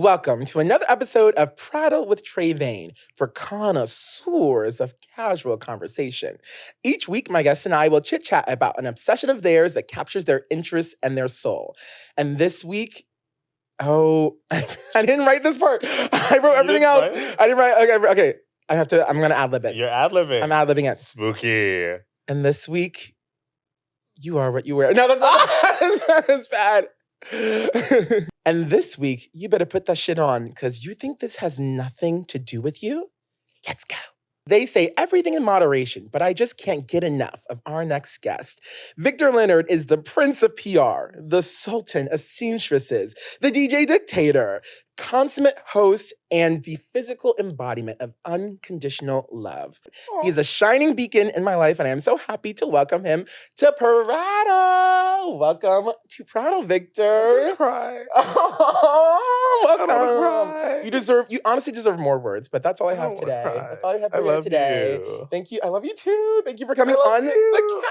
Welcome to another episode of Prattle with Tré Vayne for connoisseurs of casual conversation. Each week, my guests and I will chit-chat about an obsession of theirs that captures their interests and their soul. And this week, I didn't write this part. I wrote everything else. I didn't write, okay. I'm going to ad-lib it. You're ad-libbing. I'm ad-libbing it. Spooky. And this week, you are what you wear. No, that's not, that's bad. And this week, you better put that shit on because you think this has nothing to do with you? Let's go. They say everything in moderation, but I just can't get enough of our next guest. Victor Leonard is the Prince of PR, the Sultan of Seamstresses, the DJ dictator, consummate host, and the physical embodiment of unconditional love. Aww. He is a shining beacon in my life, and I am so happy to welcome him to Prattle. Welcome to Prattle, Victor. I'm gonna cry. Oh, welcome. I'm gonna cry. You honestly deserve more words, but that's all I have today. Cry. That's all I have I for you love today. you. Thank you. I love you too. Thank you for coming I love on you. the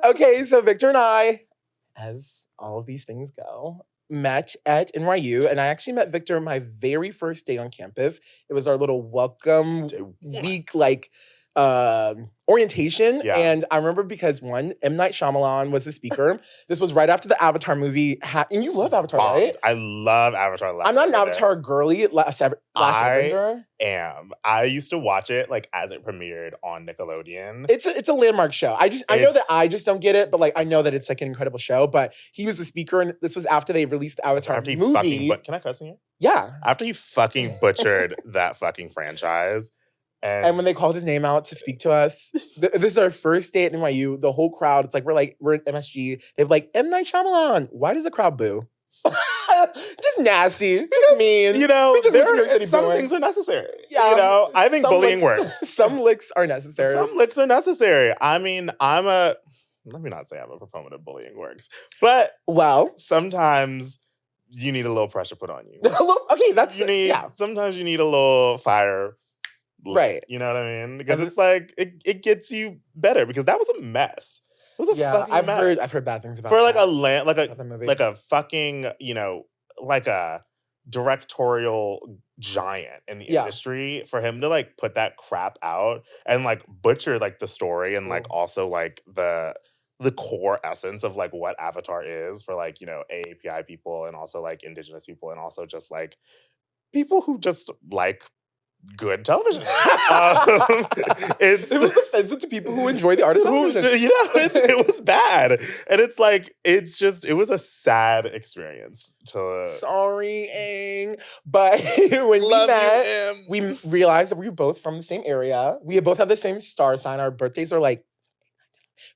couch. Okay, so Victor and I, as all of these things go, met at NYU, and I actually met Victor my very first day on campus. It was our little welcome week, orientation. Yeah. And I remember because M. Night Shyamalan was the speaker. This was right after the Avatar movie. And you love Avatar, right? I love Avatar. I'm not an Avatar girly. Last Airbender. I used to watch it as it premiered on Nickelodeon. It's a landmark show. I know that I just don't get it, but I know that it's an incredible show. But he was the speaker, and this was after they released the Avatar movie. Can I cuss in here? Yeah. After he fucking butchered that fucking franchise. And when they called his name out to speak to us, this is our first day at NYU. The whole crowd, it's we're at MSG. They're M. Night Shyamalan. Why does the crowd boo? Just nasty. Just mean. Some things are necessary. Yeah. I think bullying works. Some licks are necessary. Some licks are necessary. I mean, let me not say I'm a proponent of bullying works. But sometimes you need a little pressure put on you. Okay, Sometimes you need a little fire. Right. You know what I mean? Because it's it gets you better because that was a mess. It was a fucking mess. I've heard bad things about for that. a fucking, a directorial giant in the industry, for him to put that crap out and butcher the story and also the core essence of what Avatar is for AAPI people and also indigenous people and also just people who just good television. It was offensive to people who enjoy the art of television. It was bad. And it was a sad experience. Sorry, Aang. But when we met, we realized that we were both from the same area. We both have the same star sign. Our birthdays are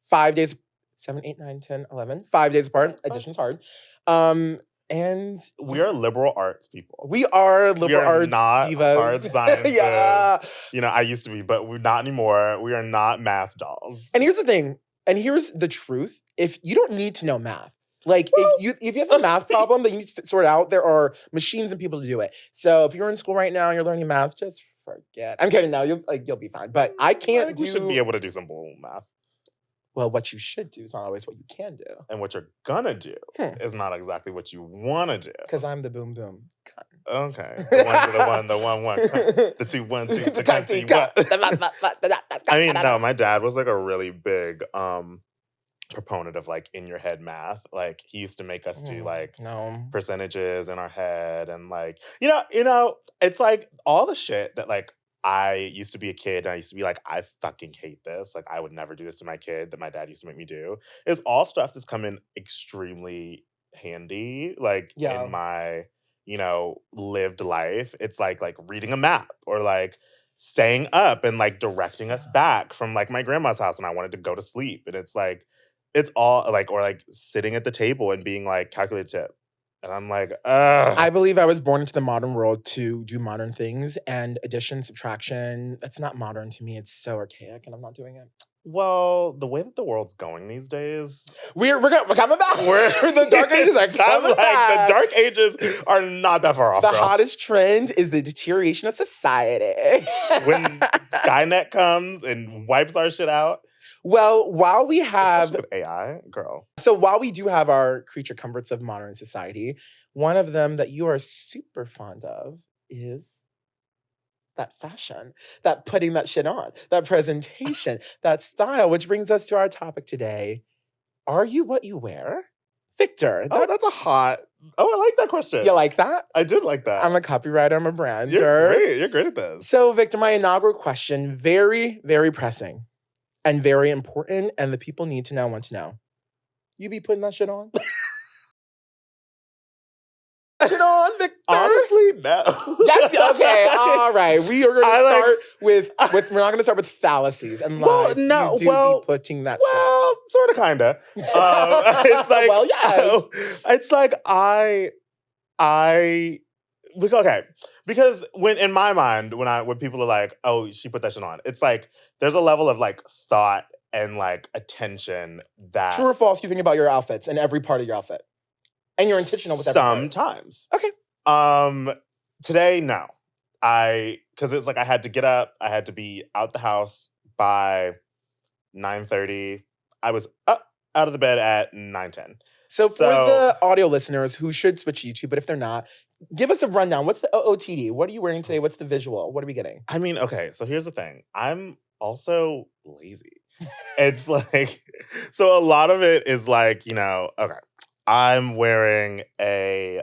5 days, 7, 8, 9, 10, 11. 5 days apart. Addition's hard. And we are liberal arts people. We are liberal arts not divas. Hard sciences. Yeah. I used to be, but we're not anymore. We are not math dolls. And here's the thing. And here's the truth. If you don't need to know math, if you have a math problem that you need to sort out, there are machines and people to do it. So if you're in school right now and you're learning math, just forget. I'm kidding. No, you'll be fine. But I can't we should be able to do some bull math. Well, what you should do is not always what you can do. And what you're gonna do is not exactly what you want to do. Because I'm the boom boom. Okay. The one. The 2 1 2 to cunt what? I mean, no, my dad was a really big proponent of in your head math. He used to make us do percentages in our head and it's all the shit that I used to be a kid and I used to be I fucking hate this. I would never do this to my kid that my dad used to make me do. Is all stuff that's come in extremely handy, in my, lived life. It's like reading a map or staying up and directing us back from my grandma's house when I wanted to go to sleep. And it's all or sitting at the table and being calculate tip. And I'm ugh. I believe I was born into the modern world to do modern things, and addition, subtraction, that's not modern to me. It's so archaic, and I'm not doing it. Well, the way that the world's going these days, we're coming back. The dark ages are coming back. The dark ages are not that far off. The hottest trend is the deterioration of society. When Skynet comes and wipes our shit out. Well, while we Especially have with AI, girl. while we do have our creature comforts of modern society, one of them that you are super fond of is that fashion, that putting that shit on, that presentation, that style, which brings us to our topic today. Are you what you wear? Victor, Oh, that's a hot. Oh, I like that question. you like that? I did like that. I'm a copywriter, I'm a brander. You're great. You're great at this. So, Victor, my inaugural question, very, very pressing and very important, and the people need to know, want to know. You be putting that shit on? Shit on, Victor? Honestly, no. Yes, okay, all right. We are going to start with, we're not going to start with fallacies and lies. No, you do be putting that shit on. Well, sort of, kind of. It's like, well, yes. It's like okay, because when in my mind, when people are like, oh, she put that shit on, it's like there's a level of like thought and like attention that True or false, you think about your outfits and every part of your outfit. And you're intentional with every part. Sometimes. Okay. Today, no. Because it's like I had to get up, I had to be out the house by 9:30. I was up out of the bed at 9:10. So for the audio listeners who should switch to YouTube, but if they're not, give us a rundown. What's the OOTD? What are you wearing today? What's the visual? What are we getting? I mean, okay, so here's the thing. I'm also lazy. It's like, so a lot of it is like, okay, I'm wearing a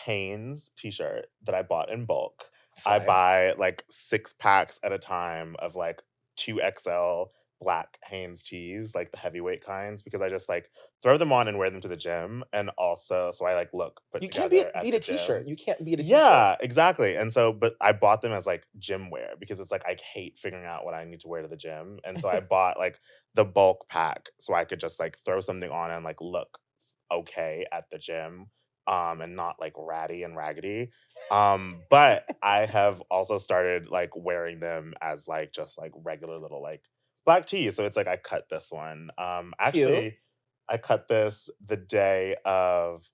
Hanes t-shirt that I bought in bulk. I buy like 6 packs at a time of like 2XL black Hanes tees, like the heavyweight kinds, because I just like throw them on and wear them to the gym. And also, so I like look put you together. You can't at beat the a t-shirt. gym. You can't beat a t-shirt. Yeah, exactly. And so, but I bought them as like gym wear because it's like I hate figuring out what I need to wear to the gym. And so I bought like the bulk pack so I could just like throw something on and like look okay at the gym. And not like ratty and raggedy. But I have also started like wearing them as like just like regular little like black tees. So it's like I cut this one. Actually, Cute. I cut this the day of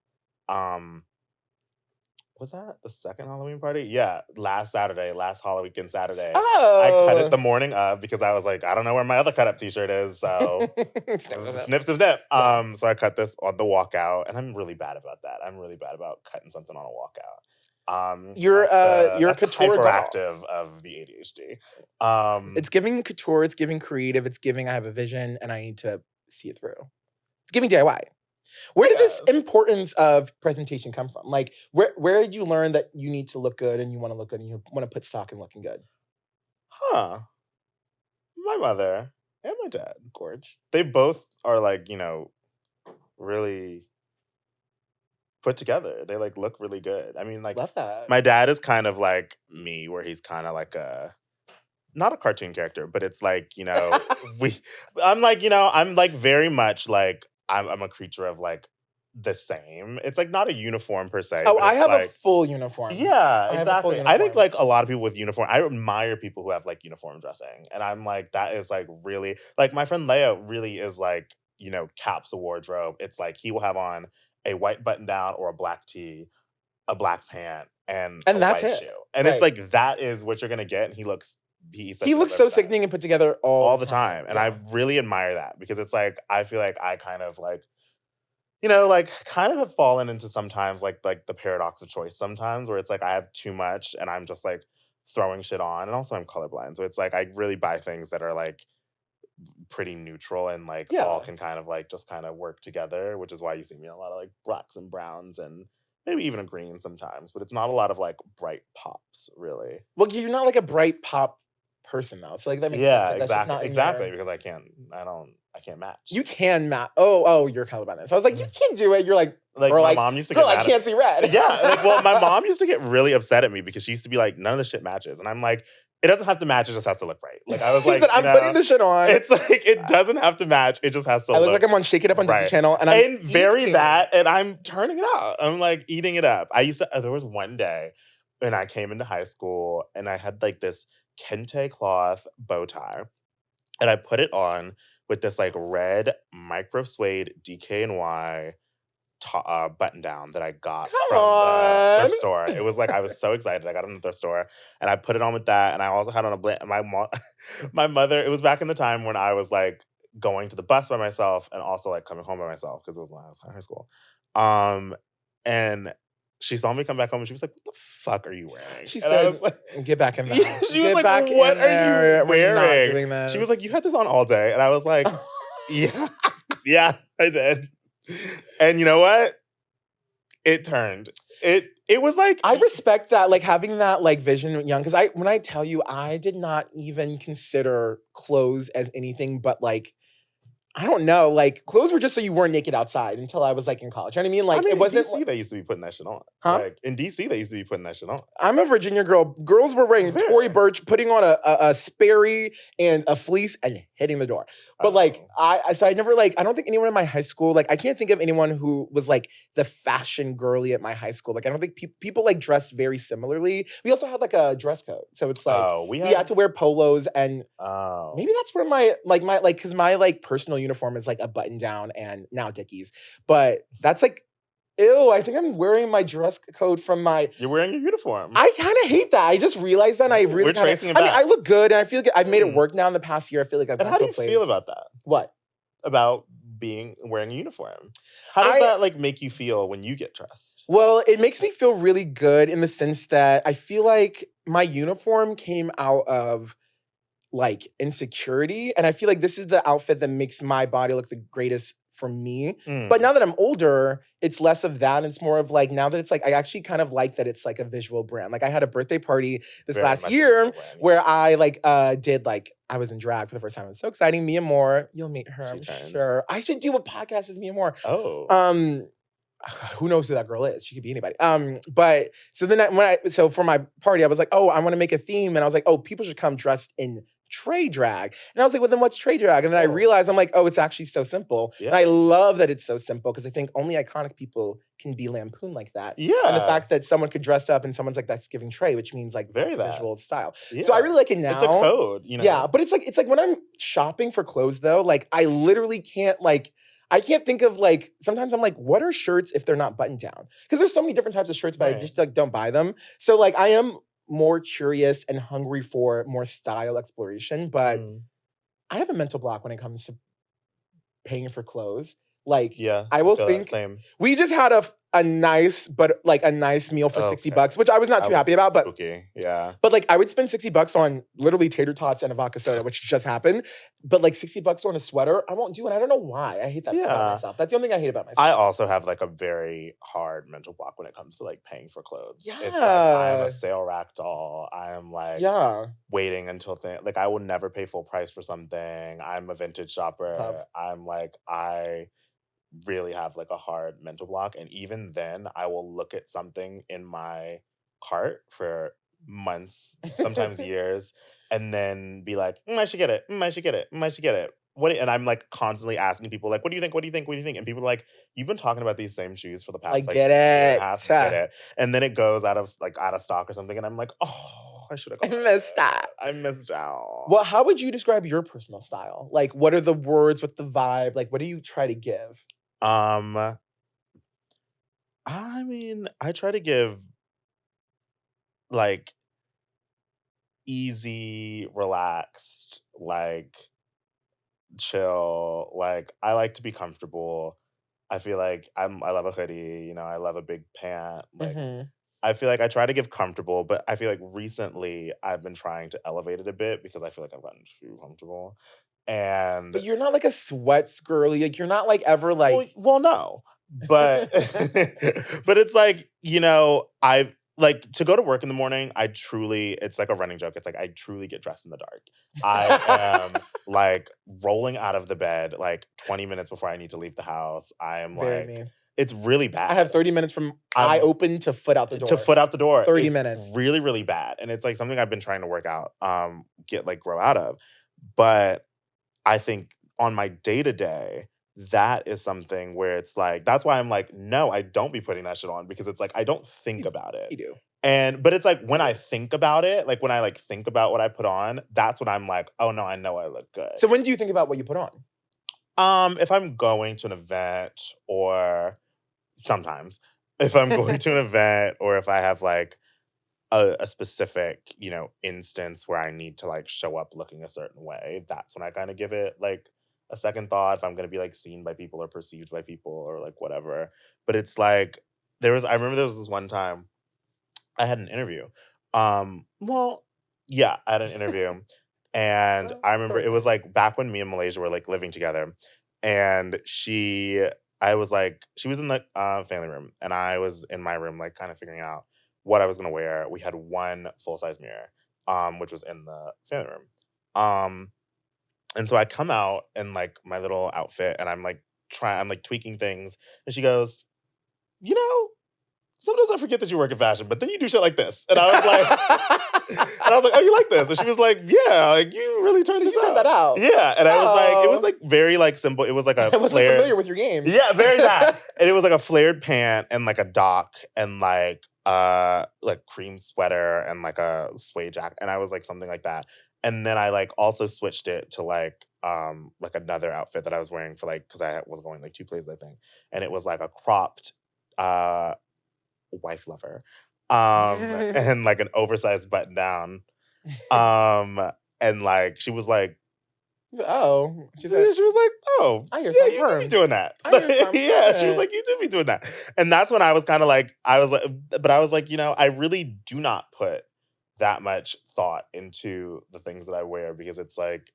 was that the second Halloween party? Yeah, last Halloween Saturday. Oh. I cut it the morning of because I was like, I don't know where my other cut up t-shirt is. So snip. So I cut this on the walkout, and I'm really bad about that. I'm really bad about cutting something on a walkout. You're a couture hyperactive of the ADHD. It's giving couture, it's giving creative, it's giving I have a vision and I need to see it through. It's giving DIY. Where did this importance of presentation come from? Like, where did you learn that you need to look good and you want to look good and you want to put stock in looking good? My mother and my dad. Gorge. They both are like, really put together. They like look really good. I mean, like, love that. My dad is kind of like me, where he's kind of like not a cartoon character, but it's like, I'm like very much like, I'm a creature of like the same. It's like not a uniform per se. Oh, I have like, a full uniform. Yeah, exactly. I think like a lot of people with uniform, I admire people who have like uniform dressing. And I'm like, that is like really, like my friend Leia really is like, caps the wardrobe. It's like he will have on a white button down or a black tee, a black pant, and a that's white it. shoe. And it's like, that is what you're going to get. And he looks so sickening and put together all the time. And I really admire that because it's like, I feel like I kind of like, like kind of have fallen into sometimes like the paradox of choice sometimes where it's like I have too much and I'm just like throwing shit on. And also I'm colorblind. So it's like I really buy things that are like pretty neutral and like all can kind of like just kind of work together, which is why you see me in a lot of like blacks and browns and maybe even a green sometimes, but it's not a lot of like bright pops really. Well, you're not like a bright pop person though. So like that makes sense. Like, exactly. Because I can't match. You can match. Oh, you're colorblind. So I was like, you can't do it. You're like my mom used to get mad I can't see red. Yeah. Well, my mom used to get really upset at me because she used to be like, none of the shit matches. And I'm like, it doesn't have to match, it just has to look right. Like I was like, I'm putting the shit on. It's like it doesn't have to match, it just has to I look like I'm on Shake It Up on Disney Channel and I'm and I'm turning it out. I'm like eating it up. There was one day when I came into high school and I had like this kente cloth bow tie and I put it on with this like red micro suede DKNY button down that I got Come from the on. thrift store. It was like, I was so excited. I got it in the thrift store and I put it on with that. And I also had on my mother, it was back in the time when I was like going to the bus by myself and also like coming home by myself because it was when I was in high school. And she saw me come back home and she was like, "What the fuck are you wearing?" She And I said, was like, "Get back in there." she was like, "What are you We're not wearing?" doing this. She was like, "You had this on all day." And I was like, "Yeah, yeah, I did." And you know what? It turned. It was like, I respect that, like having that like vision young. Because when I tell you, I did not even consider clothes as anything but like, I don't know, like clothes were just so you weren't naked outside until I was like in college. You know what I mean? Like it wasn't. in DC, they used to be putting that shit on. Huh? Like in DC, they used to be putting that shit on. I'm a Virginia girl. Girls were wearing Tory Burch, putting on a Sperry and a fleece and hitting the door. But like so I never like, I don't think anyone in my high school, like I can't think of anyone who was like the fashion girly at my high school. Like I don't think people like dressed very similarly. We also had like a dress code. So it's like we had to wear polos and maybe that's where my because my like personal uniform is like a button down and now Dickies. But that's like, ew, I think I'm wearing my dress code from my... You're wearing your uniform. I kind of hate that. I just realized that. And I really We're tracing it back. I mean, I look good and I feel good. I've made it work now in the past year. I feel like I've And how do you feel about that? What? About wearing a uniform. How does that like make you feel when you get dressed? Well, it makes me feel really good in the sense that I feel like my uniform came out of like insecurity. And I feel like this is the outfit that makes my body look the greatest for me. But now that I'm older, it's less of that. And it's more of like, now that it's like, I actually kind of like that it's like a visual brand. Like I had a birthday party this last year where I like did like, I was in drag for the first time. It was so exciting. Mia Moore, you'll meet her, I'm sure. I should do a podcast as Mia Moore. Who knows who that girl is? She could be anybody. But so then so for my party, I was like, oh, I want to make a theme. And I was like, oh, people should come dressed in Tré drag. And I was like, well, then what's Tré drag? And then I realized, I'm like, oh, it's actually so simple. Yeah. And I love that it's so simple because I think only iconic people can be lampooned like that. Yeah. And the fact that someone could dress up and someone's like, that's giving Tré, which means like very visual style. Yeah. So I really like it now. It's a code, you know? Yeah, but it's like when I'm shopping for clothes though, like I literally can't I can't think of like, sometimes I'm like, what are shirts if they're not buttoned down? Because there's so many different types of shirts, but I just like don't buy them. So like I am more curious and hungry for more style exploration, but I have a mental block when it comes to paying for clothes. Like, I will think we just had a nice meal for $60, which I was not too happy about. But spooky. Yeah. But like I would spend $60 on literally tater tots and a vodka soda, which just happened. But like $60 on a sweater, I won't do it. I don't know why. I hate that about myself. That's the only thing I hate about myself. I also have like a very hard mental block when it comes to like paying for clothes. Yeah. It's like I'm a sale rack doll. I am like waiting until like I will never pay full price for something. I'm a vintage shopper. I'm like I really have like a hard mental block, and even then I will look at something in my cart for months, sometimes years, and then be like, I should get it. I should get it. I should get it. And I'm like constantly asking people like, what do you think? What do you think? What do you think? And people are like, you've been talking about these same shoes for the past get it. Get it. And then it goes out of stock or something, and I'm like, oh, I should have. I missed out. Well, how would you describe your personal style? Like, what are the words with the vibe? Like, what do you try to give? I mean, I try to give like easy, relaxed, like chill. Like I like to be comfortable. I feel like I love a hoodie, you know, I love a big pant. Like I feel like I try to give comfortable, but I feel like recently I've been trying to elevate it a bit because I feel like I've gotten too comfortable. But you're not like a sweats girly. Like you're not like ever like well no. But but it's like, you know, I like to go to work in the morning. It's like a running joke. It's like I truly get dressed in the dark. I am like rolling out of the bed like 20 minutes before I need to leave the house. I am it's really bad. I have 30 minutes from eye open to foot out the door. 30 minutes. Really, really bad. And it's like something I've been trying to work out, grow out of. But I think on my day-to-day, that is something where it's like, that's why I'm like, no, I don't be putting that shit on because it's like, I don't think about it. You do. But it's like, when I think about it, like when I like think about what I put on, that's when I'm like, oh no, I know I look good. So when do you think about what you put on? If I'm going to an event or sometimes. If I'm going to an event or if I have like a specific, instance where I need to like show up looking a certain way, that's when I kind of give it like a second thought if I'm going to be like seen by people or perceived by people or like whatever. But it's like I remember there was this one time I had an interview. Well, yeah, I had an interview. And Oh, I remember sorry. it was like back when me and Malaysia were like living together. And she was in the family room and I was in my room, like kind of figuring out what I was gonna wear. We had one full-size mirror, which was in the family room. And so I come out in like my little outfit and I'm like tweaking things. And she goes, sometimes I forget that you work in fashion, but then you do shit like this. And I was like, oh, you like this? And she was like, yeah, like you really turned this out. Turned that out. Yeah. And I was like, it was like very like simple. It was like a I wasn't flared, familiar with your game. yeah, very that. And it was like a flared pant and like a dock and like cream sweater and like a suede jacket. And I was like something like that. And then I like also switched it to like another outfit that I was wearing for like, because I was going like 2 places, I think. And it was like a cropped wife lover and like an oversized button down and like she was like, oh, she was like, oh, I hear yeah, something you do firm. be doing that. I hear something Yeah, she was firm. like, you do be doing that. And that's when I was kind of like, I was like, I really do not put that much thought into the things that I wear because it's like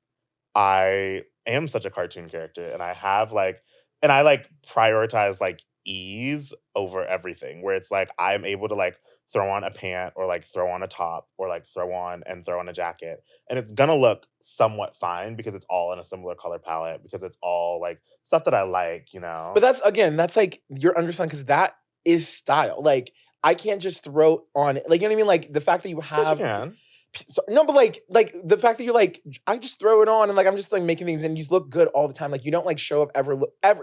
I am such a cartoon character and I have like, and I like prioritize like ease over everything where it's like I'm able to like throw on a pant or like throw on a top or like throw on a jacket and it's gonna look somewhat fine because it's all in a similar color palette because it's all like stuff that I like, But that's like you're understanding because that is style. Like I can't just throw on like you know what I mean. Like the fact that you Of course have you can. So, no, but like the fact that you're like, I just throw it on and like I'm just like making things and you look good all the time. Like you don't like show up ever,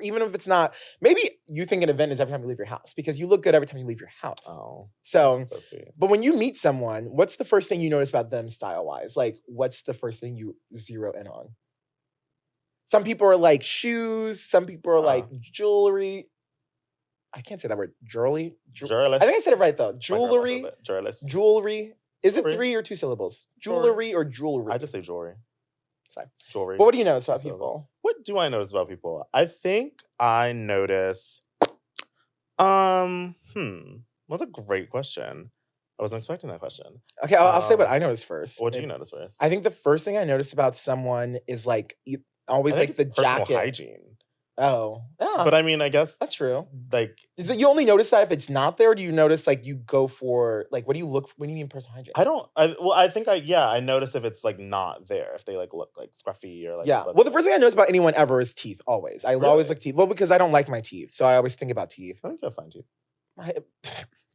even if it's not. Maybe you think an event is every time you leave your house because you look good every time you leave your house. Oh, so that's so sweet. But when you meet someone, what's the first thing you notice about them style wise? Like, what's the first thing you zero in on? Some people are like shoes. Some people are like jewelry. I can't say that word. Jewelry. I think I said it right though. Jewelry. Jewelry. Is it 3 or 2 syllables? Jewelry or jewelry? I just say jewelry. Sorry. Jewelry. But what do you notice about people? What do I notice about people? I think I notice. That's a great question. I wasn't expecting that question. Okay, I'll say what I noticed first. What do you notice first? I think the first thing I noticed about someone is like always like the personal jacket. hygiene. Oh, yeah. But I mean, I guess that's true. Like, is it you only notice that if it's not there? Or do you notice like you go for like what do you look for when you mean personal hygiene? I notice if it's like not there, if they like look like scruffy or like Well, the first thing I notice about anyone ever is teeth. Always, I always look teeth. Well, because I don't like my teeth, so I always think about teeth. I think you have fine teeth.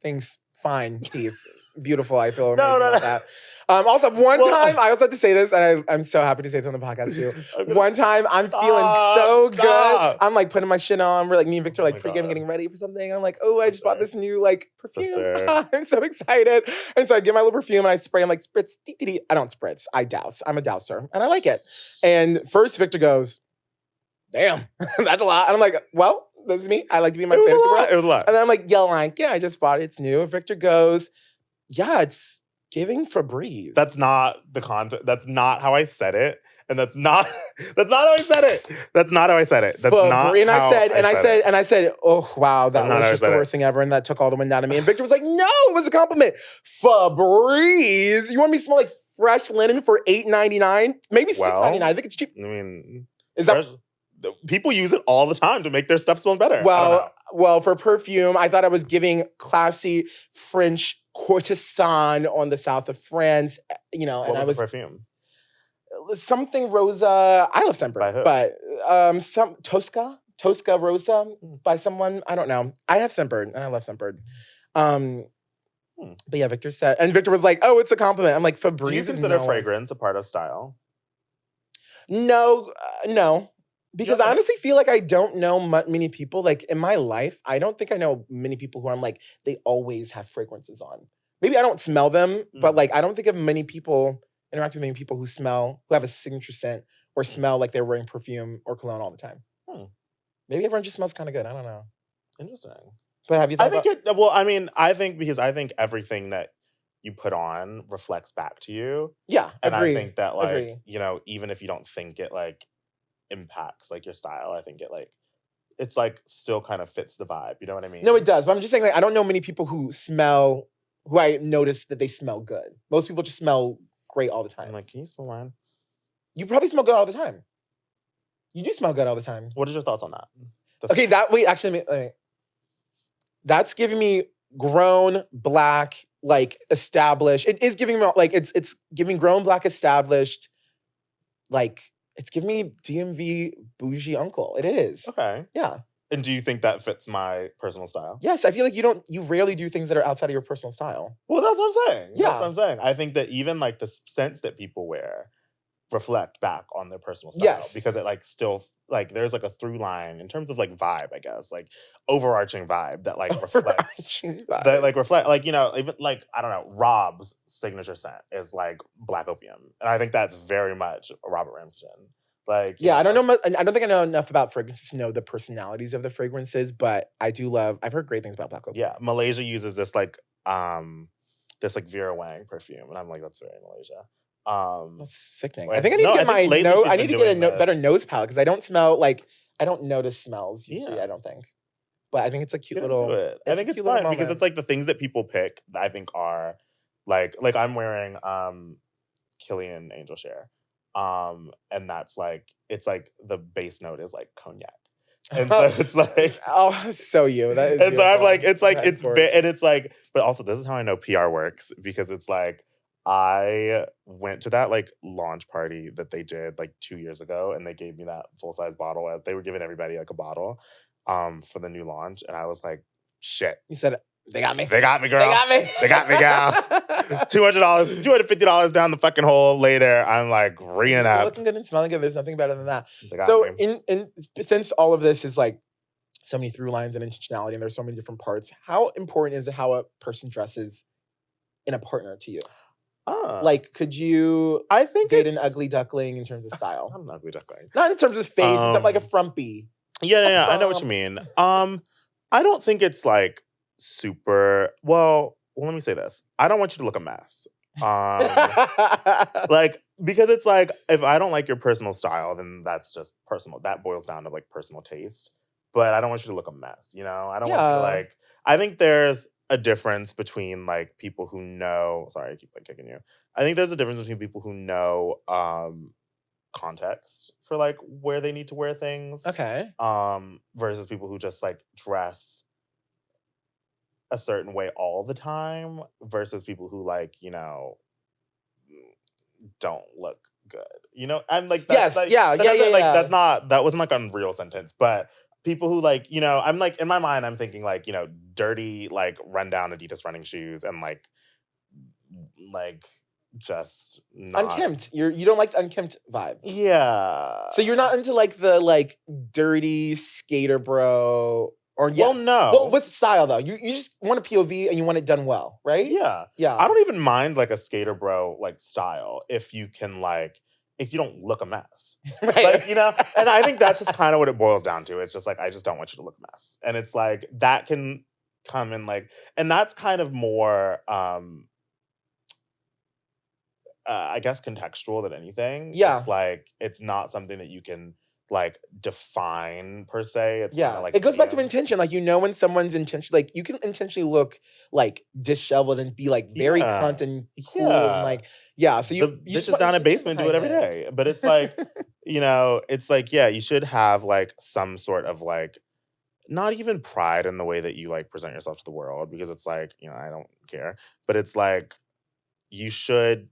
Things fine teeth. Beautiful. I feel no. about that. Also, one time, I also have to say this, and I'm so happy to say this on the podcast too. One time, I'm feeling so good. I'm like putting my shit on. We're like, me and Victor, like pre-game getting ready for something. And I'm like, oh, I just bought this new like perfume. I'm so excited. And so I get my little perfume and I spray. I'm like, spritz. I don't spritz. I douse. I'm a douser. And I like it. And first, Victor goes, damn, that's a lot. And I'm like, well, this is me. I like to be in my fantasy world. It was a lot. And then I'm like, I just bought it. It's new. Victor goes, yeah, it's giving Febreze. That's not the content. That's not how I said it. And that's not how I said it. That's not how I said it. That's not and how I said, oh wow, that was just the worst thing ever. And that took all the wind out of me. And Victor was like, no, it was a compliment. Febreze. You want me to smell like fresh linen for $8.99? Maybe $6.99. I think it's cheap. I mean, is that people use it all the time to make their stuff smell better. Well, for perfume, I thought I was giving classy French courtesan on the south of France, and I was perfume. Something Rosa. I love Scentbird, but some Tosca Rosa by someone I don't know. I have Scentbird and I love Scentbird. But yeah, Victor said, and Victor was like, "Oh, it's a compliment." I'm like, "Febreze." Do you consider fragrance a part of style? No. Because I honestly feel like I don't know many people. Like in my life, I don't think I know many people who I'm like, they always have fragrances on. Maybe I don't smell them, but like I don't think of many people, interact with many people who have a signature scent or smell like they're wearing perfume or cologne all the time. Maybe everyone just smells kind of good. I don't know. Interesting. But have you thought I think because I think everything that you put on reflects back to you. Yeah, And agree. I think that Agree. even if you don't think it like impacts like your style, I think it like it's like still kind of fits the vibe. You know what I mean? No, it does. But I'm just saying, like, I don't know many people who I notice that they smell good. Most people just smell great all the I'm time. like, can you smell mine? You probably smell good all the time. You do smell good all the time. What is your thoughts on that? Okay, that's giving me grown, black, like established. It is giving me like it's giving grown, black, established, like it's giving me DMV bougie uncle. It is. Okay. Yeah. And do you think that fits my personal style? Yes, I feel like you rarely do things that are outside of your personal style. Well, that's what I'm saying. Yeah. That's what I'm saying. I think that even like the scents that people wear reflect back on their personal style. Yes. Because it like still like there's like a through line in terms of like vibe, I guess, like overarching vibe that like reflects that like reflect like even like I don't know, Rob's signature scent is like Black Opium, and I think that's very much Robert Ramsden. Like yeah, I don't know. I don't think I know enough about fragrances to know the personalities of the fragrances, but I do love. I've heard great things about Black Opium. Yeah, Malaysia uses this like Vera Wang perfume, and I'm like, that's very Malaysia. That's sickening. I think I need to get my nose. I need to get a better nose palette because I don't smell like I don't notice smells usually. Yeah. I don't think, but I think it's a cute little. I think it's fun because it's like the things that people pick. I think are like I'm wearing Killian Angel Share, and that's like it's like the base note is like cognac. And so it's like, oh, so you. That is and so I'm like, it's like, and it's like, but also this is how I know PR works because it's like, I went to that like launch party that they did like 2 years ago, and they gave me that full size bottle. They were giving everybody like a bottle, for the new launch, and I was like, shit. You said they got me. They got me, girl. They got me. They got me, gal. $200, $250 down the fucking hole later. I'm like ringing up. Looking good and smelling good. There's nothing better than that. So since all of this is like so many through lines and intentionality, and there's so many different parts, how important is it how a person dresses in a partner to you? Like, could you date an ugly duckling in terms of style? I'm an ugly duckling. Not in terms of face, except like a frumpy. Yeah, I know what you mean. I don't think it's like super well, let me say this. I don't want you to look a mess. Like, because it's like, if I don't like your personal style, then that's just personal. That boils down to like personal taste. But I don't want you to look a mess, I don't want you to like, I think there's a difference between like people who know, sorry, I keep like kicking you. I think there's a difference between people who know context for like where they need to wear things. Okay. Versus people who just like dress a certain way all the time versus people who like, don't look good. I'm like, that's, that wasn't like an unreal sentence, but people who like, I'm like, in my mind, I'm thinking like, dirty, like rundown Adidas running shoes and like just not unkempt. You don't like the unkempt vibe. Yeah. So you're not into like the like dirty skater bro or yes. Well, no. Well, with style though. You just want a POV and you want it done well, right? Yeah. Yeah. I don't even mind like a skater bro like style if you can like if you don't look a mess. Right. Like, and I think that's just kind of what it boils down to. It's just like, I just don't want you to look a mess. And it's like, that can come in like, and that's kind of more, I guess contextual than anything. Yeah. It's like, it's not something that you can like define per se. It's like it goes back to intention. Like, when someone's intention, like you can intentionally look like disheveled and be like very cunt and cool and like, so you bitches down in basement do it every day. But it's like, it's like, you should have like some sort of like, not even pride in the way that you like present yourself to the world, because it's like, I don't care. But it's like, you should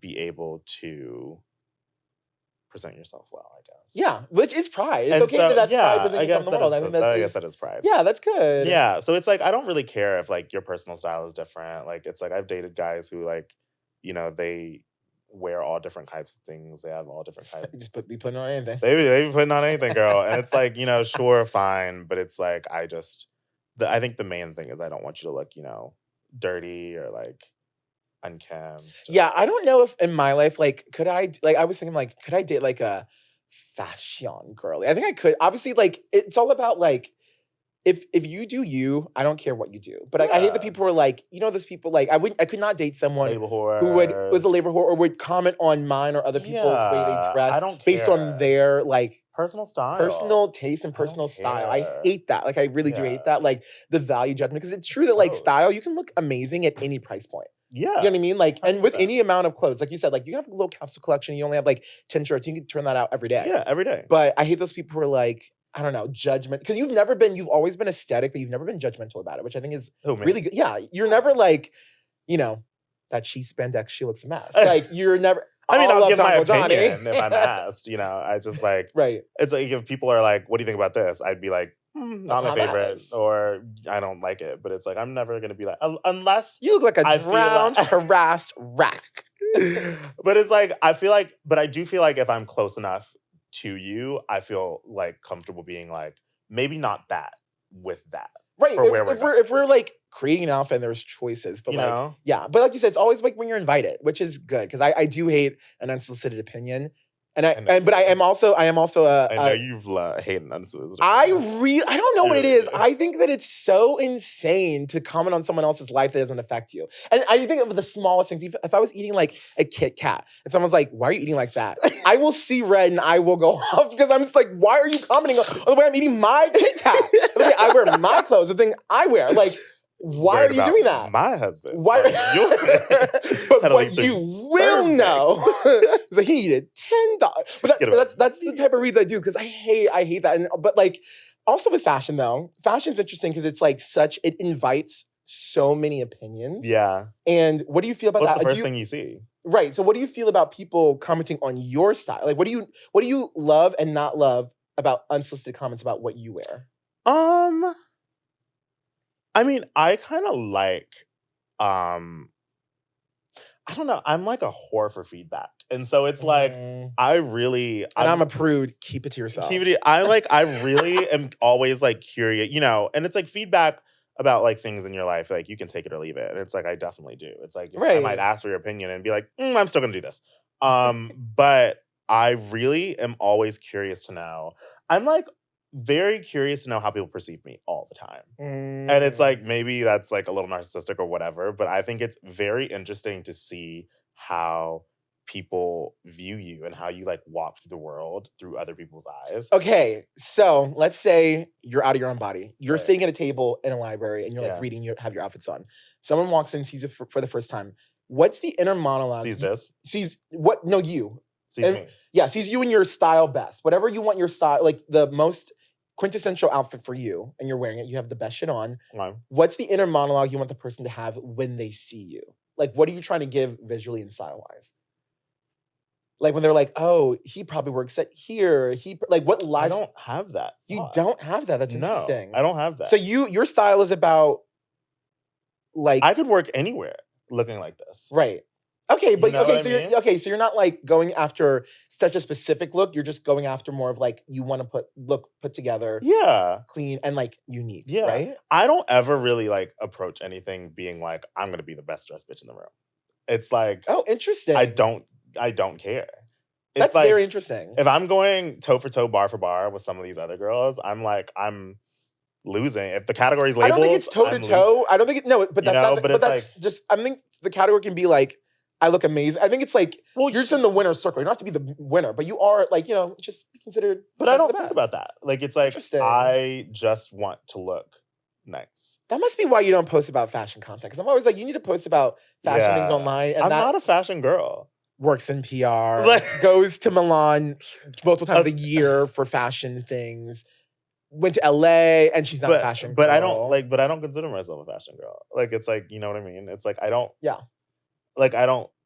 be able to present yourself well, I guess. Yeah, which is pride. It's okay that that's pride presenting yourself in the world. I guess that is pride. Yeah, that's good. Yeah, so it's like, I don't really care if like your personal style is different. Like, it's like, I've dated guys who like, they wear all different types of things. They have all different types. Just be putting on anything. They be putting on anything, girl. And it's like, sure, fine. But it's like, I think the main thing is I don't want you to look, dirty or like unkempt. Yeah, I don't know if in my life, like, I was thinking, like, could I date, like, a fashion girly? I think I could. Obviously, like, it's all about, like, if you do you, I don't care what you do. But I hate the people who are like, those people like I could not date someone Label whore. who was a labor whore or would comment on mine or other people's way they dress I don't based on their like personal style, personal taste and personal style. I hate that. Like I really do hate that. Like the value judgment, because it's true that like style, you can look amazing at any price point. Yeah. You know what I mean? Like, 100%. And with any amount of clothes, like you said, like you have a little capsule collection, you only have like 10 shirts, you can turn that out every day. Yeah, every day. But I hate those people who are like, I don't know, judgment. Because you've always been aesthetic, but you've never been judgmental about it, which I think is really good. Yeah. You're never like, that she spandex, she looks a mess. Like you're never. I mean, I'll give my opinion if I'm asked, I just like, right. It's like if people are like, what do you think about this? I'd be like, not my favorite, or I don't like it. But it's like, I'm never going to be like, unless you look like a drowned, harassed rat. But it's like, but I do feel like if I'm close enough to you, I feel like comfortable being like, maybe not that with that. Right. If we're like creating an outfit and there's choices, but yeah. But like you said, it's always like when you're invited, which is good. Because I do hate an unsolicited opinion. But I am also I know you've hated unsolicited. I don't know what it is. I think that it's so insane to comment on someone else's life that doesn't affect you. And I think of the smallest things. If I was eating like a Kit Kat and someone's like, "Why are you eating like that?" I will see red and I will go off because I'm just like, "Why are you commenting on the way I'm eating my Kit Kat? I wear my clothes, the thing I wear." Like, why are you doing that? My husband. Why? But what you will know is that he needed $10. But that's the type of reads I do because I hate that. But like also with fashion though, fashion's interesting because it's like it invites so many opinions. Yeah. And what do you feel about that? What's the first thing you see? Right. So what do you feel about people commenting on your style? Like what do you love and not love about unsolicited comments about what you wear? I mean, I kind of like, I don't know. I'm like a whore for feedback. And so it's like, I'm a prude. Keep it to yourself. I really am always like curious, and it's like feedback about like things in your life. Like you can take it or leave it. And it's like, I definitely do. It's like, I might ask for your opinion and be like, I'm still going to do this. But I really am always curious to know. I'm like, very curious to know how people perceive me all the time. And it's like, maybe that's like a little narcissistic or whatever, but I think it's very interesting to see how people view you and how you like walk through the world through other people's eyes. Okay, so let's say you're out of your own body. You're sitting at a table in a library and you're like reading, have your outfits on. Someone walks in, sees it for the first time. What's the inner monologue? Sees what? No, you. Sees me. Yeah, sees you in your style best. Whatever you want your style, like the most quintessential outfit for you, and you're wearing it, you have the best shit on. Right. What's the inner monologue you want the person to have when they see you? Like, what are you trying to give visually and style-wise? Like when they're like, "Oh, he probably works at here." What life? I don't have that. You don't have that. That's interesting. I don't have that. So your style is about like I could work anywhere looking like this. Right. Okay, but so you're not like going after such a specific look. You're just going after more of like you want to put together, clean and like unique. Yeah, right. I don't ever really like approach anything being like I'm gonna be the best dressed bitch in the room. It's like, oh, interesting. I don't care. That's like, very interesting. If I'm going toe for toe, bar for bar with some of these other girls, I'm losing. If the category's labeled, I don't think it's toe to toe. I don't think but that's that's just. I think the category can be like, I look amazing. I think it's like, well, you're just in the winner's circle. You don't have to be the winner, but you are like, just be considered. But I don't think about that. Like, it's like, I just want to look nice. That must be why you don't post about fashion content. Because I'm always like, you need to post about fashion things online. And I'm not a fashion girl. Works in PR, goes to Milan multiple times a year for fashion things. Went to LA and she's not a fashion girl. But I don't consider myself a fashion girl. Like, it's like, you know what I mean? It's like, I don't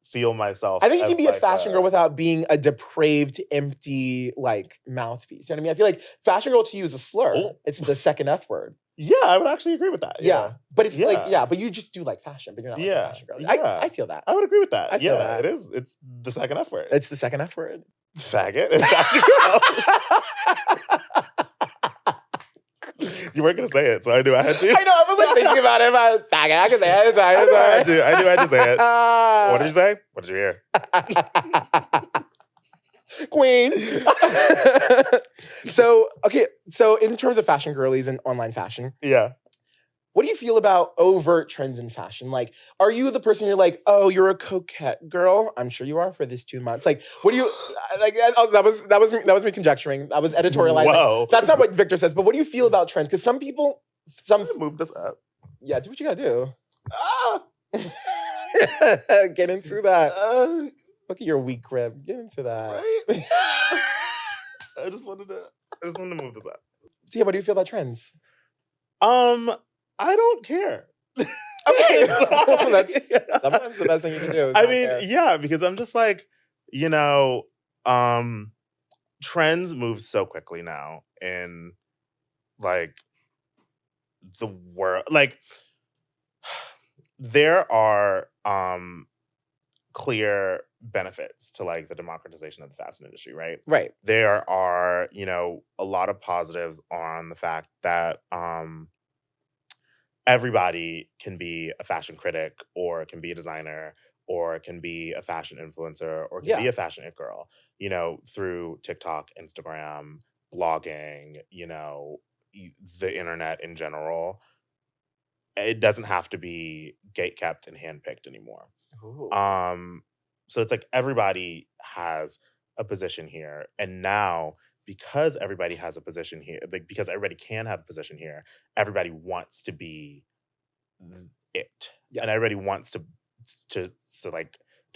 feel myself. I think you can be a fashion girl without being a depraved, empty, like, mouthpiece. You know what I mean? I feel like fashion girl to you is a slur. It's the second F word. Yeah, I would actually agree with that. Yeah. But it's but you just do like fashion, but you're not like a fashion girl. I feel that. I would agree with that. I feel that. It is. It's the second F word. It's the second F word. Faggot. Fashion girl. You weren't gonna say it, so I knew I had to. I know. I was like thinking about it. I can say it. It's fine. I knew I had to say it. What did you say? What did you hear? Queen. So in terms of fashion girlies and online fashion, Yeah. what do you feel about overt trends in fashion? Like, are you the person you're like, oh, you're a coquette girl? I'm sure you are for this 2 months. Like, what do you like? That was me conjecturing. That was editorializing. Whoa. That's not what Victor says. But what do you feel about trends? Because some people, I'm gonna move this up. yeah, do what you gotta do. Ah! Get into that. Look at your weak rib. Get into that. Right? I just wanted to move this up. So yeah, what do you feel about trends? I don't care. Okay. That's sometimes the best thing you can do. I mean, yeah, because I'm just like, trends move so quickly now in like the world. Like there are clear benefits to like the democratization of the fashion industry, right? Right. There are, a lot of positives on the fact that everybody can be a fashion critic or can be a designer or can be a fashion influencer or can be a fashion it girl, through TikTok, Instagram, blogging, the internet in general. It doesn't have to be gatekept and handpicked anymore. Ooh. So it's like everybody has a position here. And now because everybody has a position here, like because everybody can have a position here, everybody wants to be it. Yeah. And everybody wants to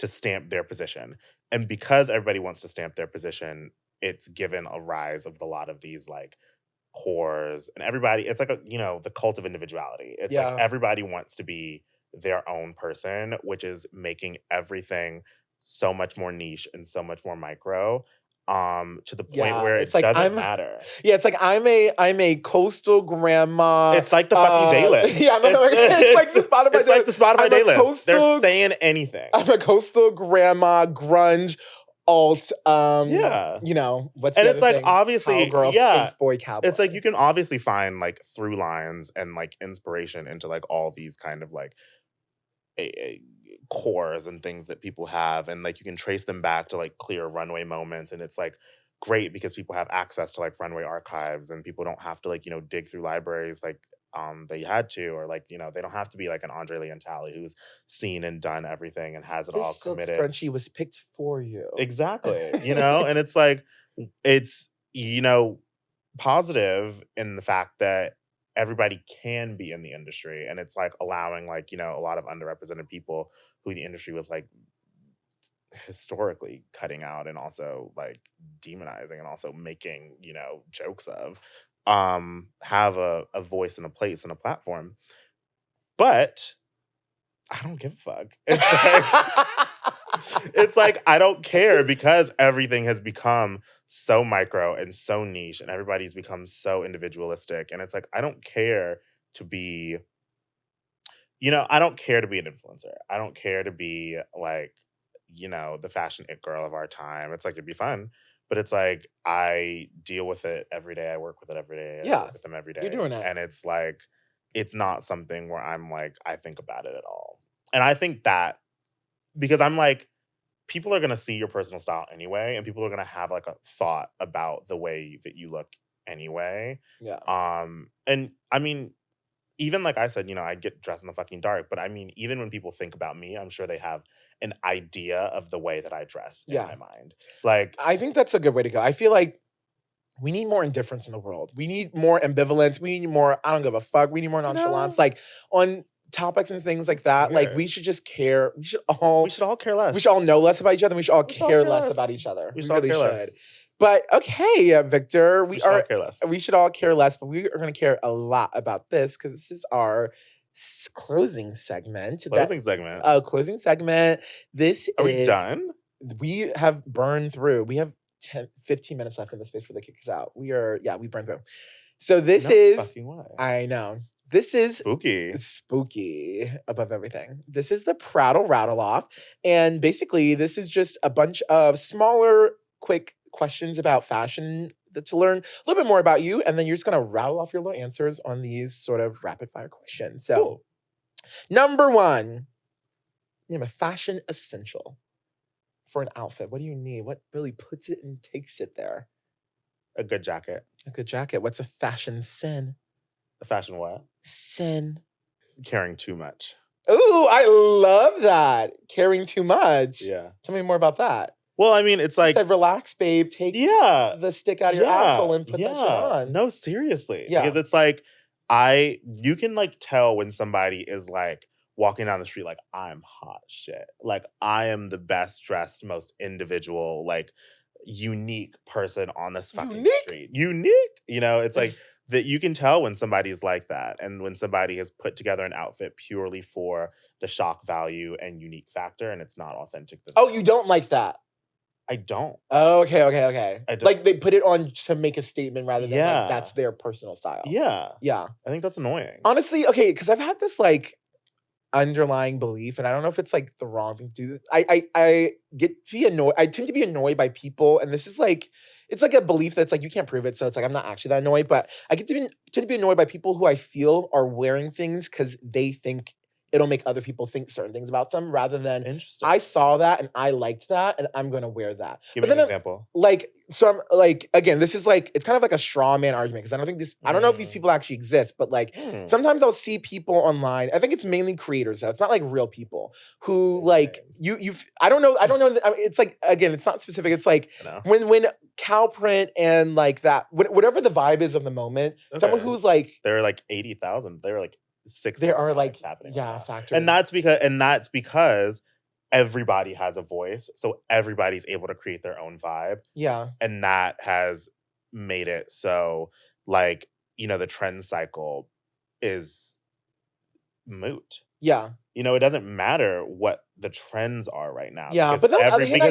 stamp their position. And because everybody wants to stamp their position, it's given a rise of a lot of these like cores and everybody, it's like the cult of individuality. It's like everybody wants to be their own person, which is making everything so much more niche and so much more micro, to the point where it like doesn't matter. Yeah, it's like I'm a coastal grandma. It's like the fucking day list. Yeah, it's like the Spotify. It's like the Spotify day list. They're saying anything. I'm a coastal grandma, grunge, alt. What's and the it's like thing? Obviously, girl, space boy, cowboy. It's like you can obviously find like through lines and like inspiration into like all these kind of like cores and things that people have, and like you can trace them back to like clear runway moments, and it's like great because people have access to like runway archives and people don't have to like dig through libraries like they had to, or like they don't have to be like an Andre Leontali who's seen and done everything and has it all committed. This scrunchie was picked for you. Exactly. And it's like it's positive in the fact that everybody can be in the industry, and it's like allowing like a lot of underrepresented people who the industry was like historically cutting out and also like demonizing and also making jokes of have a voice and a place and a platform. But I don't give a fuck. It's like I don't care, because everything has become so micro and so niche and everybody's become so individualistic, and it's like I don't care to be I don't care to be an influencer. I don't care to be like the fashion it girl of our time. It's like it'd be fun, but it's like I deal with it every day. I work with it every day. I work with them every day. You're doing it. And it's like it's not something where I'm like I think about it at all. And I think that because I'm like, people are going to see your personal style anyway, and people are going to have like a thought about the way that you look anyway. Yeah. And I mean, even like I said, I get dressed in the fucking dark, but I mean, even when people think about me, I'm sure they have an idea of the way that I dress in my mind. Like, I think that's a good way to go. I feel like we need more indifference in the world. We need more ambivalence. We need more, I don't give a fuck. We need more nonchalance. Like on topics and things like that. Yeah. Like we should just care. We should all care less. We should all know less about each other. And we should all care less about each other. We really should. But okay, Victor, we should all care less. We should all care less, but we are going to care a lot about this because this is our closing segment. Closing segment. Are we done? We have burned through. We have 15 minutes left in the space for the kick us out. We burned through. So this is fucking way. I know. This is spooky above everything. This is the Prattle Rattle Off. And basically, this is just a bunch of smaller, quick questions about fashion to learn a little bit more about you. And then you're just going to rattle off your little answers on these sort of rapid fire questions. So, Number 1, name a fashion essential. for an outfit? What do you need? What really puts it and takes it there? A good jacket. A good jacket. What's a fashion sin? A fashion what? Sin. Caring too much. Ooh, I love that. Caring too much. Yeah. Tell me more about that. Well, I mean, it's You like, said, relax, babe. Take the stick out of your asshole and put that shit on. No, seriously. Yeah. Because it's like, you can like tell when somebody is like walking down the street like, I'm hot shit. Like, I am the best dressed, most individual, like unique person on this fucking street. Unique? You know, it's like that you can tell when somebody's like that and when somebody has put together an outfit purely for the shock value and unique factor and it's not authentic. Oh, you don't like that? I don't. Oh, okay. I don't. Like they put it on to make a statement rather than Yeah. like that's their personal style. Yeah. Yeah. I think that's annoying. Honestly, okay, because I've had this like underlying belief, and I don't know if it's like the wrong thing to do. I get to be annoyed. I tend to be annoyed by people, and this is like it's like a belief that's like you can't prove it, so it's like I'm not actually that annoyed, but I tend to be annoyed by people who I feel are wearing things because they think it'll make other people think certain things about them rather than Interesting. I saw that and I liked that and I'm gonna wear that. Give But me an then example. like, so I'm like, again, this is like, it's kind of like a straw man argument because I don't know if these people actually exist, but like sometimes I'll see people online. I think it's mainly creators though. It's not like real people who like I don't know. It's like, again, it's not specific. It's like when cow print and like that, whatever the vibe is of the moment, someone who's like, there are like 80,000. There are like 6. There are like happening. Yeah, factors. And that's because everybody has a voice. So everybody's able to create their own vibe. Yeah. And that has made it so like, you know, the trend cycle is moot. Yeah. You know, it doesn't matter what the trends are right now. Yeah, because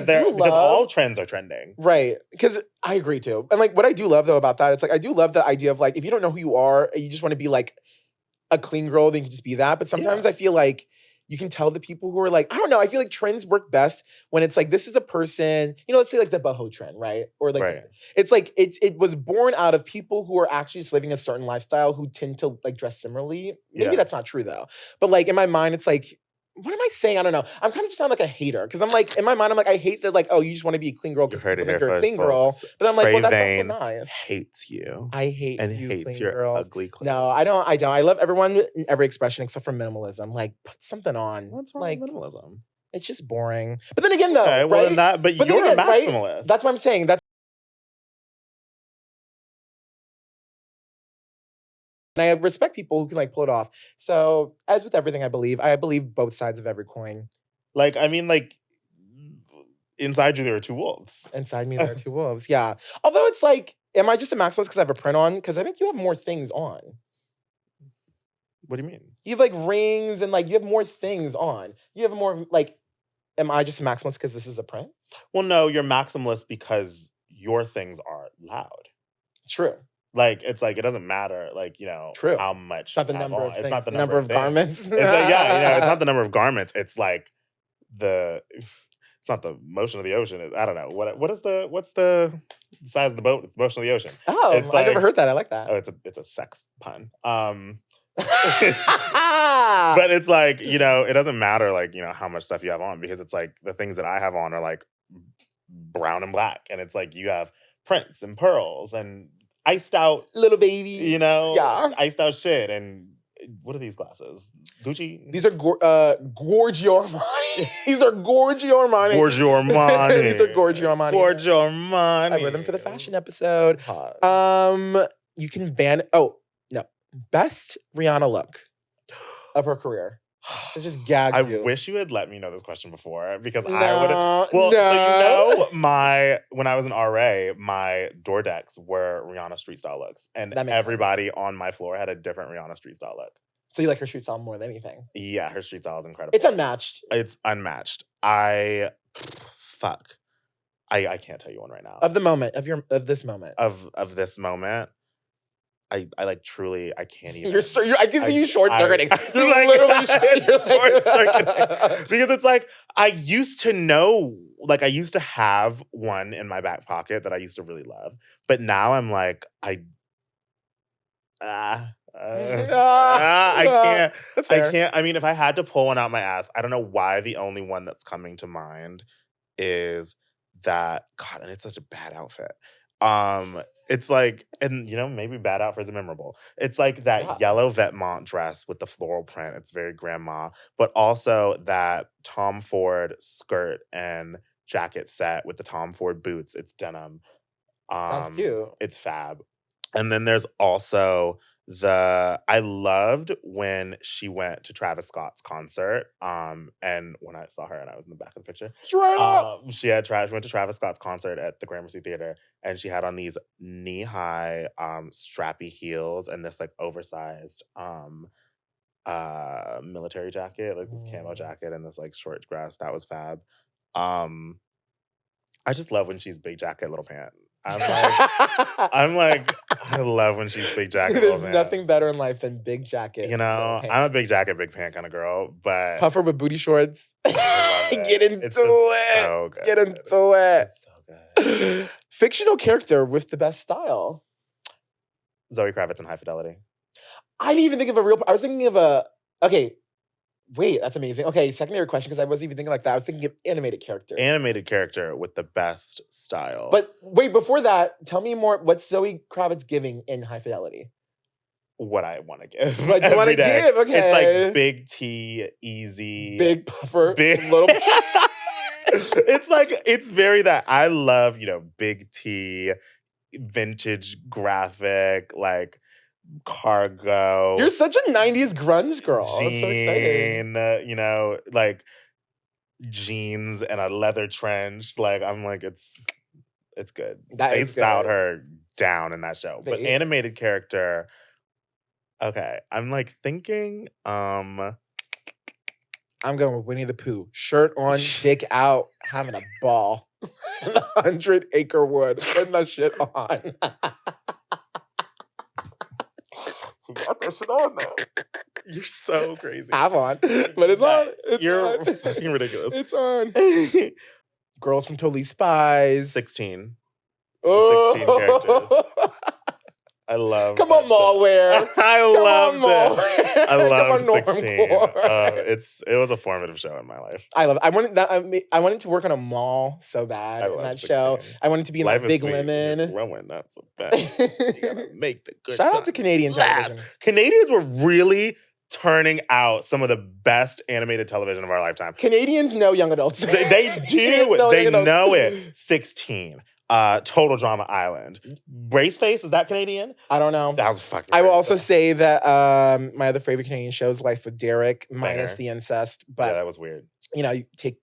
because all trends are trending. Right. Because I agree too. And like what I do love though about that, it's like I do love the idea of like if you don't know who you are, you just want to be like a clean girl, then you can just be that. But sometimes I feel like you can tell the people who are like, I don't know, I feel like trends work best when it's like, this is a person, you know, let's say like the boho trend, right? Or like, it's like, it was born out of people who are actually just living a certain lifestyle who tend to like dress similarly. Maybe that's not true though. But like in my mind, it's like, what am I saying? I don't know. I'm kind of just sound like a hater because I'm like, in my mind, I'm like, I hate that, like, oh, you just want to be a clean girl because you're a clean girl. But I'm like, well, that's also nice. Hates you. I hate and you, hates clean your girls. ugly clothes. No, I don't. I love everyone in every expression except for minimalism. Like, put something on. What's wrong like, with minimalism? It's just boring. But then again, though, okay, well, right? But you're a maximalist. Right? That's what I'm saying. And I respect people who can like pull it off. So, as with everything, I believe both sides of every coin. Like, I mean, like, inside you there are two wolves. Inside me there are two wolves. Yeah. Although it's like, am I just a maximalist because I have a print on? Because I think you have more things on. What do you mean? You have like rings and like you have more things on. You have more like, am I just a maximalist because this is a print? Well, no, you're maximalist because your things are loud. True. Like, it's like, it doesn't matter, like, you know, how much. It's not the number of things. It's not the number of garments. It's like, yeah, you know, it's not the number of garments. It's like it's not the motion of the ocean. I don't know. What's the size of the boat? It's the motion of the ocean. Oh, it's like, I never heard that. I like that. Oh, it's a sex pun. But it's like, you know, it doesn't matter, like, you know, how much stuff you have on because it's like the things that I have on are like brown and black. And it's like you have prints and pearls and iced out little baby, you know, iced out shit. And what are these glasses? Gucci? These are Giorgio Armani. These are Giorgio Armani. Giorgio Armani. These are Giorgio Armani. Giorgio Armani. I wear them for the fashion episode. You can ban. Oh no, best Rihanna look of her career. It just gagged you. I wish you had let me know this question before because I would have. Well, so you know, when I was an RA, my door decks were Rihanna street style looks, and everybody on my floor had a different Rihanna street style look. So you like her street style more than anything? Yeah, her street style is incredible. It's unmatched. It's unmatched. I can't tell you one right now. Of the moment of this moment of this moment. I like truly, I can't even. I can see you short-circuiting. You're like, literally short-circuiting. Because it's like, I used to know, like I used to have one in my back pocket that I used to really love. But now I'm like, I can't. That's fair. I can't. I mean, if I had to pull one out my ass, I don't know why the only one that's coming to mind is that, God, and it's such a bad outfit. It's like, and maybe bad outfits are memorable. It's like that Yeah. yellow Vetements dress with the floral print. It's very grandma, but also that Tom Ford skirt and jacket set with the Tom Ford boots. It's denim. Sounds cute. It's fab. And then there's also I loved when she went to Travis Scott's concert. And when I saw her and I was in the back of the picture, Straight up. she went to Travis Scott's concert at the Gramercy Theater, and she had on these knee-high strappy heels and this like oversized military jacket, like this camo jacket and this like short dress. That was fab. I just love when she's big jacket, little pant. I'm like, I love when she's big jacket. There's nothing better in life than big jacket. I'm a big jacket, big pant kind of girl, but puffer with booty shorts. Get into it's it. So good. Get into it. It's so good. Fictional character with the best style. Zoe Kravitz in High Fidelity. I didn't even think of a real. I was thinking of a. Okay. Wait, that's amazing. Okay, secondary question, because I wasn't even thinking like that. I was thinking of animated character. Animated character with the best style. But wait, before that, tell me more. What's Zoe Kravitz giving in High Fidelity? What I want to give. What you want to give? Okay. It's like big T, easy. Big puffer. Big. Little. It's like, it's very that. I love, big T, vintage graphic, like cargo. You're such a 90s grunge girl. It's so exciting. Like jeans and a leather trench. Like, I'm like, it's good. They styled her down in that show. But animated character, okay. I'm like thinking, I'm going with Winnie the Pooh. Shirt on, dick out, having a ball. 100-acre wood. Putting that shit on. Got that shit on now. You're so crazy. Have on. But it's on. You're fucking ridiculous. It's on. Girls from Totally Spies. 16. Oh. 16 characters. I love Come on, Mallware. I love it. I love Come on, 16. It was a formative show in my life. I love it. I wanted to work on a mall so bad in that 16. show. I wanted to be in like Big Lemon. You're growing up so bad. You gotta make the good Shout out to Canadian television. Canadians were really turning out some of the best animated television of our lifetime. Canadians know young adults. They do. They know it. 16. Total Drama Island. Braceface, is that Canadian? I don't know. That was fucking I will also say that my other favorite Canadian show is Life with Derek, minus the incest. But yeah, that was weird. You take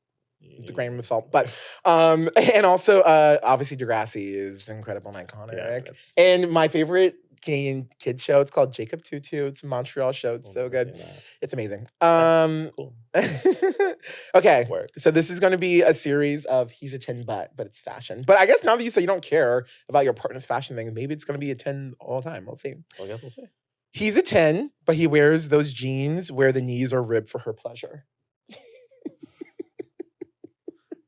the grain with salt. But and also obviously Degrassi is incredible and iconic. Yeah, and my favorite Canadian kids show, it's called Jacob Tutu. It's a Montreal show. It's so good. It's amazing. Cool. Okay. So this is going to be a series of he's a 10 but it's fashion. But I guess now that you say you don't care about your partner's fashion thing, maybe it's going to be a 10 all the time. We'll see. Well, I guess we'll see. He's a 10, but he wears those jeans where the knees are ribbed for her pleasure.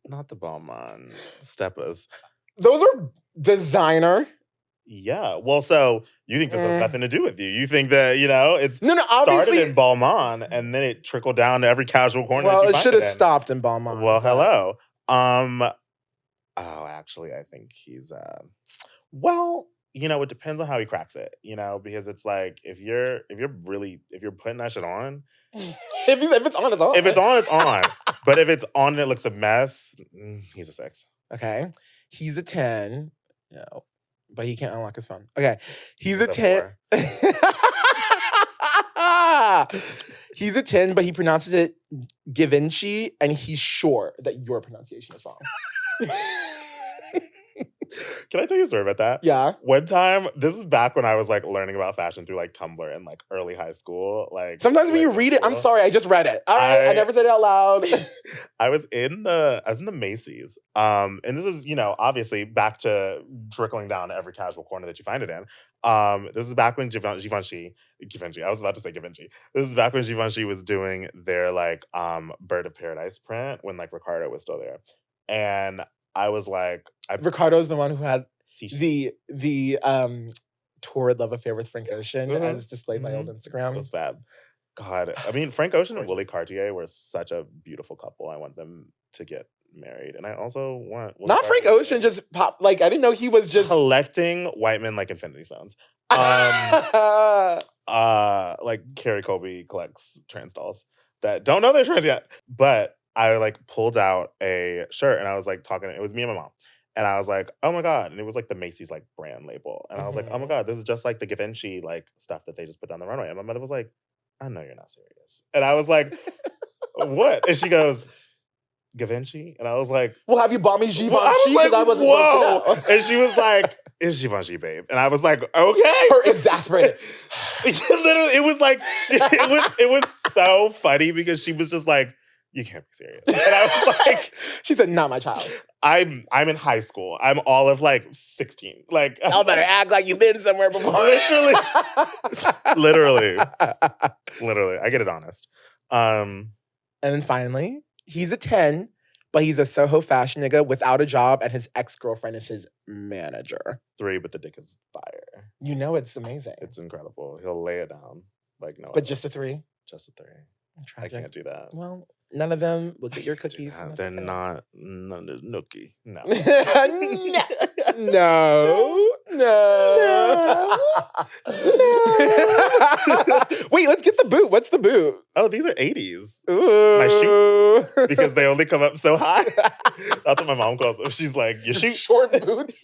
Not the Balmain Steppas. Those are designer. Yeah. Well, so you think this has nothing to do with you. You think that, it's obviously, started in Balmain and then it trickled down to every casual corner well, that you it find should have stopped in Balmain. Well, hello. Actually, I think he's, it depends on how he cracks it, because it's like, if you're putting that shit on. if it's on, it's on. If it's on, it's on. But if it's on and it looks a mess, he's a 6. Okay. He's a 10. No. But he can't unlock his phone. Okay. He's a 10. He's a 10, but he pronounces it Givenchy, and he's sure that your pronunciation is wrong. Can I tell you a story about that? Yeah. One time, this is back when I was like learning about fashion through like Tumblr in like early high school. Like sometimes when you read it, I'm sorry, I just read it. All right, I never said it out loud. I was in the Macy's. And this is, obviously back to trickling down to every casual corner that you find it in. This is back when Givenchy. I was about to say Givenchy. This is back when Givenchy was doing their like Bird of Paradise print when like Ricardo was still there. And I was like, Ricardo's the one who had the torrid love affair with Frank Ocean as displayed by old Instagram. It was fab. God, I mean, Frank Ocean and Willie Cartier were such a beautiful couple. I want them to get married. And I also want... Not Frank Ocean just pop. Like, I didn't know he was just... collecting white men like Infinity Stones. Like Carrie Colby collects trans dolls that don't know they're trans yet. But I like pulled out a shirt and I was like talking. It was me and my mom. And I was like, oh my God. And it was like the Macy's like brand label. And I was like, oh my God, this is just like the Givenchy like stuff that they just put down the runway. And my mother was like, I know you're not serious. And I was like, what? And she goes, Givenchy? And I was like, well, have you bought me Givenchy? I was like, I wasn't supposed to know. And she was like, it's Givenchy, babe. And I was like, okay. Her exasperated. Literally, it was like, it was so funny because she was just like, you can't be serious. And I was like, she said, not my child. I'm in high school. I'm all of like 16. Like, y'all better act like you've been somewhere before. Literally. I get it honest. And then finally, he's a 10, but he's a Soho fashion nigga without a job, and his ex-girlfriend is his manager. 3, but the dick is fire. You know it's amazing. It's incredible. He'll lay it down. Like no. But just a 3? Just a 3. Tragic. I can't do that. Well, none of them will get your cookies. They're not nookie. No. No. Wait, let's get the boot. What's the boot? Oh, these are 80s. Ooh. My shoots. Because they only come up so high. That's what my mom calls them. She's like, your shoots. Short boots.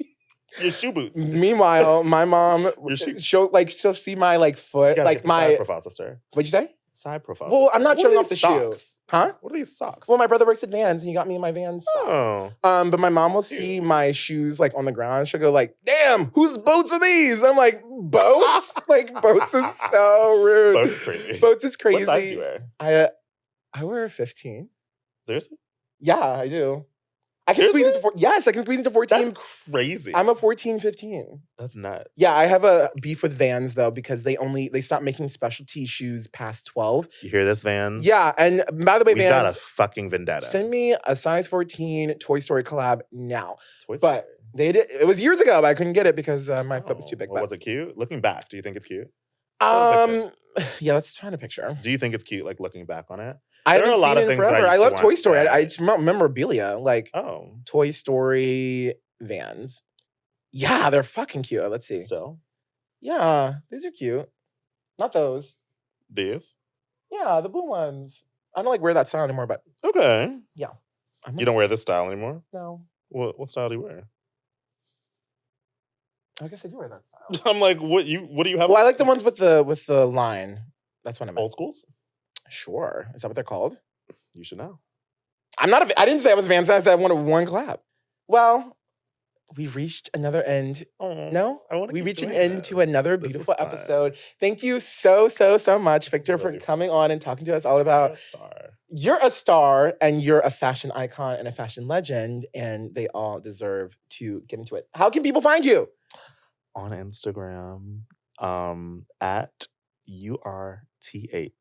Your shoe boots. Meanwhile, my mom she'll see my like foot, like my profile sister. What'd you say? Side profile. Well, I'm not showing off the socks? shoe. Huh? What are these socks? Well, my brother works at Vans and he got me my Vans socks. Oh. But my mom will see my shoes like on the ground. She'll go like, damn, whose boats are these? I'm like, boats? Like, boats is so rude. Boats is crazy. Boats is crazy. What size do you wear? I wear 15. Seriously? Yeah, I do. I can squeeze into 14. Yes, I can squeeze into 14. That's crazy. I'm a 14, 15. That's nuts. Yeah, I have a beef with Vans though because they stopped making specialty shoes past 12. You hear this, Vans? Yeah, and by the way, Vans, got a fucking vendetta. Send me a size 14 Toy Story collab now. Toy Story. But they did. It was years ago, but I couldn't get it because my foot was too big. Well, was it cute? Looking back, do you think it's cute? Yeah, let's try to picture. Do you think it's cute, like looking back on it? I haven't seen it in forever. I love Toy Story. It's memorabilia, like Toy Story Vans. Yeah, they're fucking cute. Let's see. Still? Yeah, these are cute. Not those. These? Yeah, the blue ones. I don't like wear that style anymore, but okay. Yeah. You don't wear this style anymore? No. What style do you wear? I guess I do wear that style. I'm like, what do you have? Well, I like the ones with the line. That's what I meant. Old schools? Sure. Is that what they're called? You should know. I didn't say I was Vans. I said I wanted one collab. Well, we've reached another end. No? We reached an end to another beautiful episode. Thank you so much, Victor, for coming on and talking to us all about... You're a star, and you're a fashion icon and a fashion legend, and they all deserve to get into it. How can people find you? On Instagram, at URTHTONED,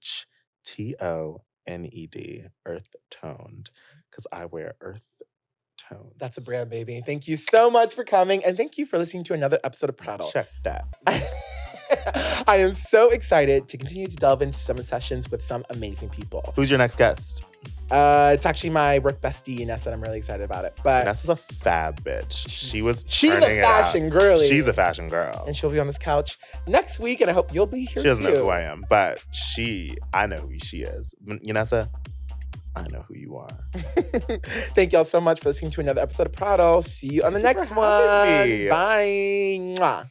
Earth Toned, because I wear Earth Toned. That's a brand, baby. Thank you so much for coming, and thank you for listening to another episode of Prattle. Check that. I am so excited to continue to delve into some sessions with some amazing people. Who's your next guest? It's actually my work bestie, Nessa, and I'm really excited about it. But Nessa's a fab bitch. She's a fashion girly. She's a fashion girl. And she'll be on this couch next week, and I hope you'll be here too. She doesn't know who I am, but I know who she is. Nessa, I know who you are. Thank y'all so much for listening to another episode of Prattle. See you on the next one. Bye. Mwah.